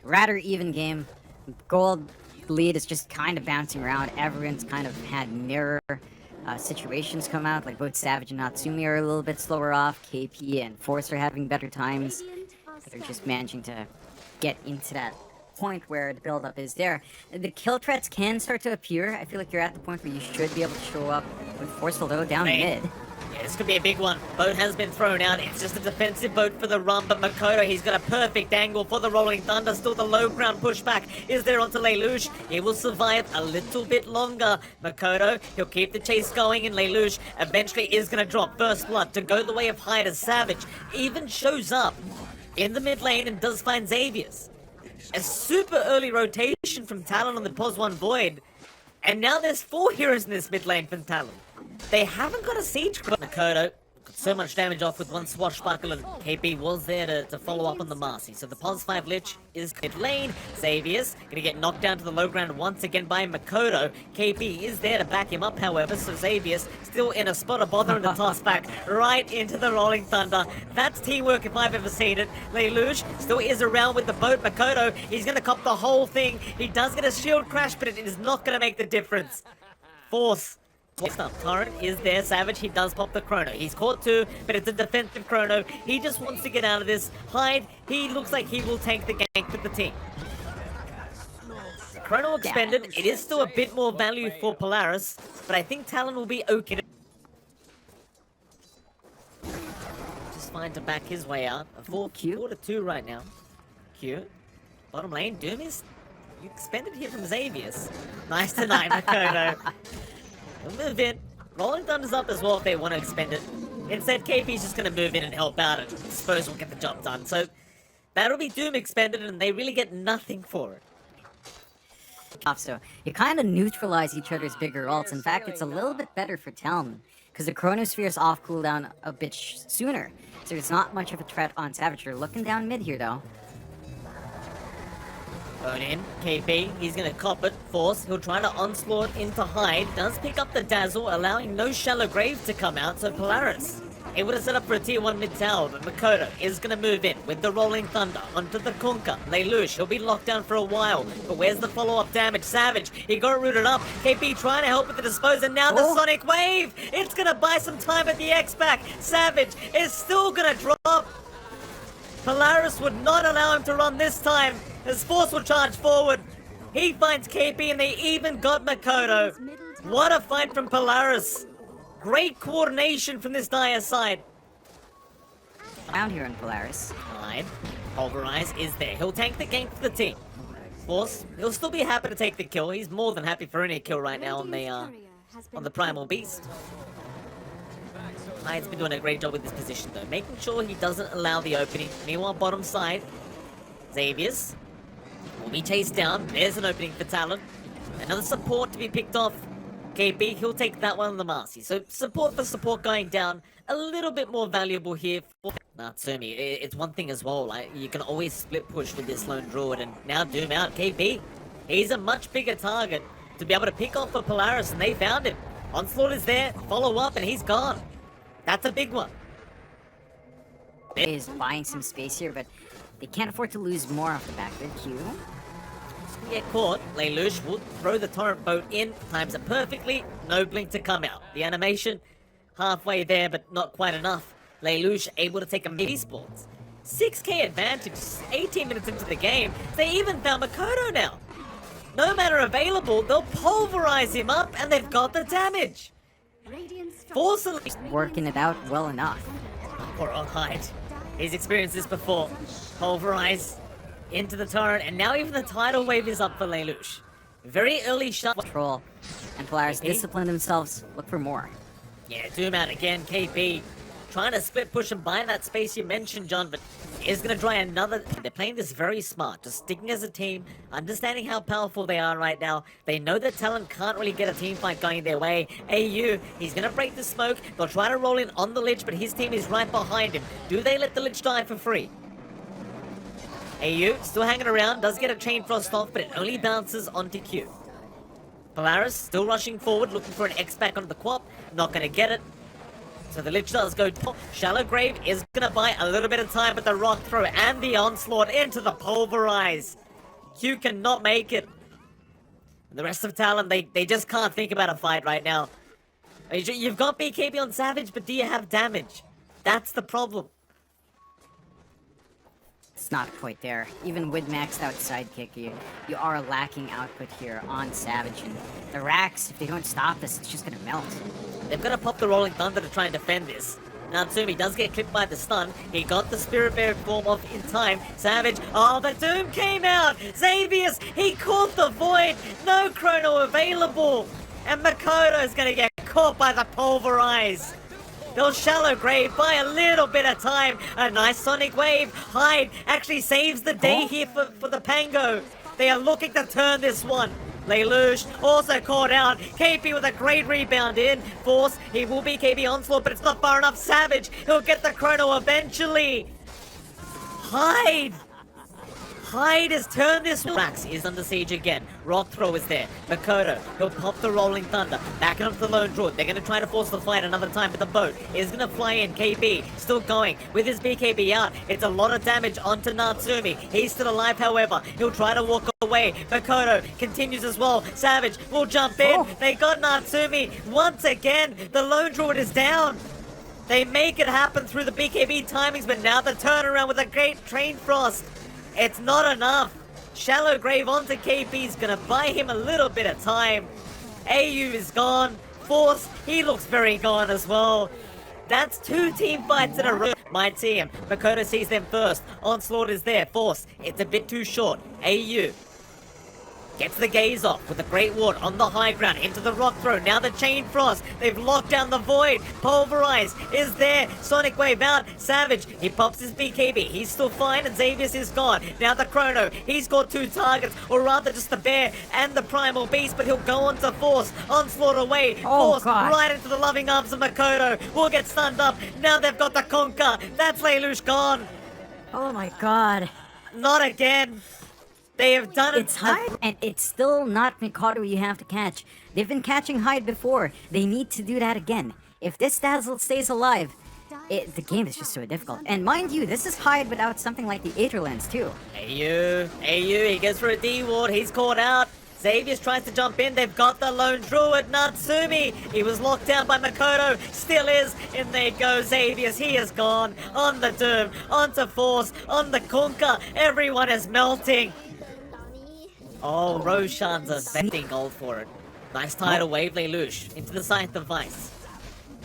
rather even game. Gold lead is just kind of bouncing around. Everyone's kind of had mirror situations come out, like both Savage and Natsumi are a little bit slower off. KP and Force are having better times. They're just managing to get into that point where the build-up is there. The kill threats can start to appear. I feel like you're at the point where you should be able to show up with Forceful though down mid. Yeah, this could be a big one. Boat has been thrown out. It's just a defensive boat for the run, but Makoto, he's got a perfect angle for the Rolling Thunder. Still the low ground pushback is there onto Lelouch. He will survive a little bit longer. Makoto, he'll keep the chase going, and Lelouch eventually is going to drop first blood to go the way of Hyde as Savage even shows up in the mid lane and does find Xavier's. A super early rotation from Talon on the Pos 1 Void. And now there's 4 heroes in this mid lane from Talon. They haven't got a siege. Makoto got so much damage off with one swashbuckle, and KP was there to follow up on the Marcy. So the Pos 5 Lich is mid lane. Xavier's gonna get knocked down to the low ground once again by Makoto. KP is there to back him up, however, so Xavier's still in a spot of bother and the toss back right into the Rolling Thunder. That's teamwork if I've ever seen it. Lelouch still is around with the boat. Makoto, he's gonna cop the whole thing. He does get a shield crash, but it is not gonna make the difference. Force. Next up, Torrent is there. Savage, he does pop the chrono. He's caught too, but it's a defensive chrono. He just wants to get out of this. Hyde, he looks like he will tank the gank with the team. Chrono expended. It is still a bit more value for Polaris, but I think Talon will be okay. Just fine to back his way out. A 4-2 right now. Q. Bottom lane, Doom is expended here from Xavier's. Nice tonight, Makoto. We'll move in. Rolling Thunder's up as well if they want to expend it. Instead, KP's just going to move in and help out, and I suppose we'll get the job done. So, that'll be Doom expended, and they really get nothing for it. So, you kind of neutralize each other's bigger ults. In fact, it's a little bit better for Talon, because the Chronosphere's off cooldown a bit sooner. So, it's not much of a threat on Savage. You're looking down mid here, though. Going in, KP, he's gonna cop it, Force, he'll try to onslaught into Hyde, does pick up the Dazzle, allowing no shallow grave to come out, so Polaris able to set up for a tier 1 mid tower, but Makoto is gonna move in with the Rolling Thunder onto the Kunkka. Lelouch, he'll be locked down for a while, but where's the follow-up damage? Savage, he got rooted up, KP trying to help with the dispose, and now the Sonic Wave! It's gonna buy some time at the X-Pack. Savage is still gonna drop. Polaris would not allow him to run this time. His Force will charge forward. He finds KP and they even got Makoto. What a fight from Polaris. Great coordination from this dire side. Around here in Polaris. Hyde, Pulverize is there. He'll tank the gank for the team. Force, he'll still be happy to take the kill. He's more than happy for any kill right now on the Primal Beast. Hyde's been doing a great job with this position though, making sure he doesn't allow the opening. Meanwhile, bottom side, Xavier's will be chased down. There's an opening for Talon. Another support to be picked off. KP, he'll take that one on the Marcy. So support for support going down. A little bit more valuable here for Natsumi. It's one thing as well, like you can always split push with this lone druid, and now Doom out. KP, he's a much bigger target to be able to pick off for Polaris, and they found him. Onslaught is there, follow up, and he's gone. That's a big one. Is buying some space here, but they can't afford to lose more off the back of their Q. Get caught. Lelouch will throw the torrent boat in, times it perfectly, no blink to come out. The animation, halfway there, but not quite enough. Lelouch able to take a mid-sports. 6k advantage, 18 minutes into the game. They even found Makoto now. No matter available, they'll pulverize him up, and they've got the damage. Force working it out well enough. Poor old Hyde. He's experienced this before. Pulverize into the torrent, and now even the tidal wave is up for Lelouch. Very early shot. Control. And Polaris discipline themselves. Look for more. Yeah, Doom out again. KP trying to split push and buy that space you mentioned, John, but is going to try another. They're playing this very smart, just sticking as a team, understanding how powerful they are right now. They know that Talon can't really get a team fight going their way. AU, he's going to break the smoke. They'll try to roll in on the Lich, but his team is right behind him. Do they let the Lich die for free? AU still hanging around, does get a chain frost off, but it only bounces onto Q. Polaris still rushing forward, looking for an X-Pack onto the Quap. Not going to get it. So the Lich does go top. Shallow Grave is going to buy a little bit of time with the rock throw and the onslaught into the Pulverize. Q cannot make it. And the rest of Talon, they just can't think about a fight right now. You've got BKB on Savage, but do you have damage? That's the problem. It's not quite there. Even with maxed out sidekick, you are lacking output here on Savage, and the racks, if they don't stop this, it's just gonna melt. They've got to pop the Rolling Thunder to try and defend this. Natsumi does get clipped by the stun. He got the Spirit Bear form off in time. Savage, oh, the Doom came out! Xavius, he caught the Void! No Chrono available! And Makoto's gonna get caught by the Pulverize! They'll Shallow Grave by a little bit of time. A nice Sonic Wave. Hyde actually saves the day here for the Pango. They are looking to turn this one. Lelouch also caught out. KP with a great rebound in. Force, he will be KB Onslaught, but it's not far enough. Savage, he'll get the Chrono eventually. Hyde has turned this. Rax is under siege again. Rock Throw is there. Makoto, he'll pop the Rolling Thunder. Back onto the Lone Druid. They're going to try to force the fight another time, but the boat is going to fly in. KP still going with his BKB out. It's a lot of damage onto Natsumi. He's still alive, however. He'll try to walk away. Makoto continues as well. Savage will jump in. They got Natsumi. Once again, the Lone Druid is down. They make it happen through the BKB timings, but now the turnaround with a great Train Frost. It's not enough. Shallow Grave onto KP is gonna buy him a little bit of time. AU is gone. Force, he looks very gone as well. That's 2 team fights in a row. My team. Makoto sees them first. Onslaught is there. Force, it's a bit too short. AU gets the gaze off with a great ward on the high ground into the Rock Throw. Now the Chain Frost. They've locked down the Void. Pulverize is there. Sonic Wave out. Savage, he pops his BKB. He's still fine and Xavius is gone. Now the Chrono. He's got 2 targets, or rather just the Bear and the Primal Beast, but he'll go on to Force. Onslaught away. Force right into the loving arms of Makoto. Will get stunned up. Now they've got the Conquer. That's Lelouch gone. Oh my god. Not again. They have done it. It's Hyde, and it's still not Mikado you have to catch. They've been catching Hyde before. They need to do that again. If this Dazzle stays alive, the game is just so difficult. And mind you, this is Hyde without something like the Aether Lens too. AU, he goes for a D-ward. He's caught out. Xavius tries to jump in. They've got the Lone Druid, Natsumi. He was locked down by Makoto. Still is. In there goes Xavius. He is gone. On the Doom. Onto Force. On the Conquer. Everyone is melting. Oh, Roshan's a betting gold for it. Nice tidal wave, Lelouch. Into the Scythe of Vice.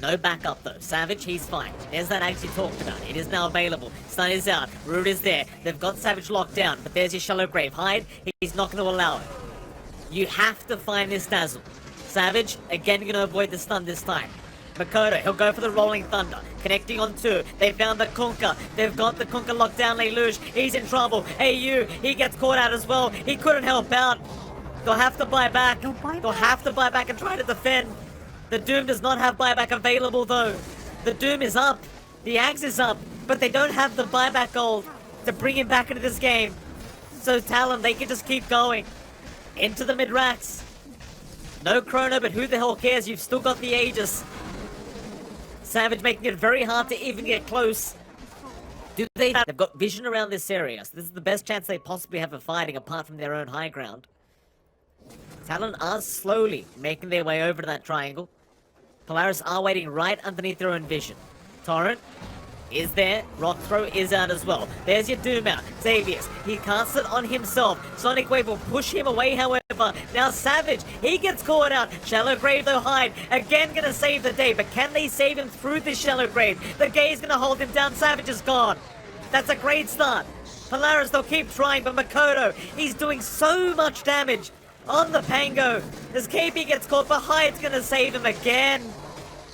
No backup though. Savage, he's fine. There's that actually talked about. It is now available. Stun is out. Rude is there. They've got Savage locked down, but there's your Shallow Grave. Hyde, he's not going to allow it. You have to find this Dazzle. Savage, again going to avoid the stun this time. Makoto, he'll go for the Rolling Thunder. Connecting on 2. They found the Conquer. They've got the Conquer locked down. Lelouch, he's in trouble. AU, he gets caught out as well. He couldn't help out. They'll have to buy back. They'll have to buy back and try to defend. The Doom does not have buyback available though. The Doom is up. The Axe is up. But they don't have the buyback gold to bring him back into this game. So Talon, they can just keep going. Into the mid-racks. No Chrono, but who the hell cares? You've still got the Aegis. Savage making it very hard to even get close. They've got vision around this area, so this is the best chance they possibly have of fighting apart from their own high ground. Talon are slowly making their way over to that triangle. Polaris are waiting right underneath their own vision. Torrent is there. Rock Throw is out as well. There's your Doom out. Xavius, he casts it on himself. Sonic Wave will push him away, however. Now Savage, he gets caught out. Shallow Grave though, Hyde, again gonna save the day, but can they save him through this Shallow Grave? The Gaze gonna hold him down. Savage is gone. That's a great start. Polaris, they'll keep trying, but Makoto, he's doing so much damage on the Pango. As KP gets caught, but Hyde's gonna save him again.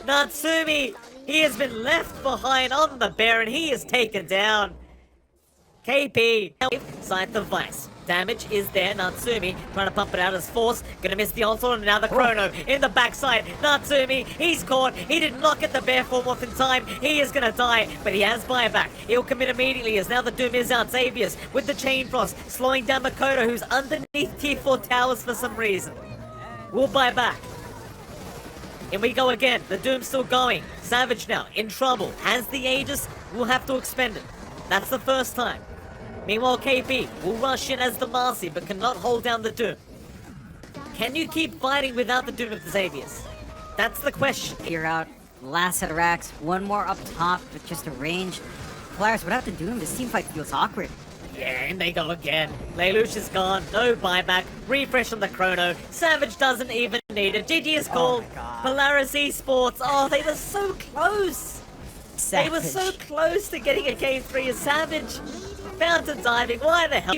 Natsumi, he has been left behind on the Bear and he is taken down. KP, Scythe of Vice. Damage is there. Natsumi trying to pump it out as Force. Gonna miss the onslaught and now the Chrono in the backside. Natsumi, he's caught. He did not get the Bear form off in time. He is gonna die, but he has buyback. He'll commit immediately as now the Doom is out. Xavius with the Chain Frost, slowing down Makoto, who's underneath tier 4 towers for some reason. We'll buy back. In we go again. The Doom's still going. Savage now in trouble. Has the Aegis. We'll have to expend it. That's the first time. Meanwhile, KP will rush in as the Marcy, but cannot hold down the Doom. Can you keep fighting without the Doom of the Xaviers? That's the question. You're out. Last set of racks. One more up top with just a range. Polaris, without the Doom, this team fight feels awkward. Yeah, and they go again. Lelouch is gone, no buyback, refresh on the chrono. Savage doesn't even need it. GG is called. Polaris Esports. Oh, they were so close. Savage. They were so close to getting a K3 as Savage. Fountain diving, why the hell?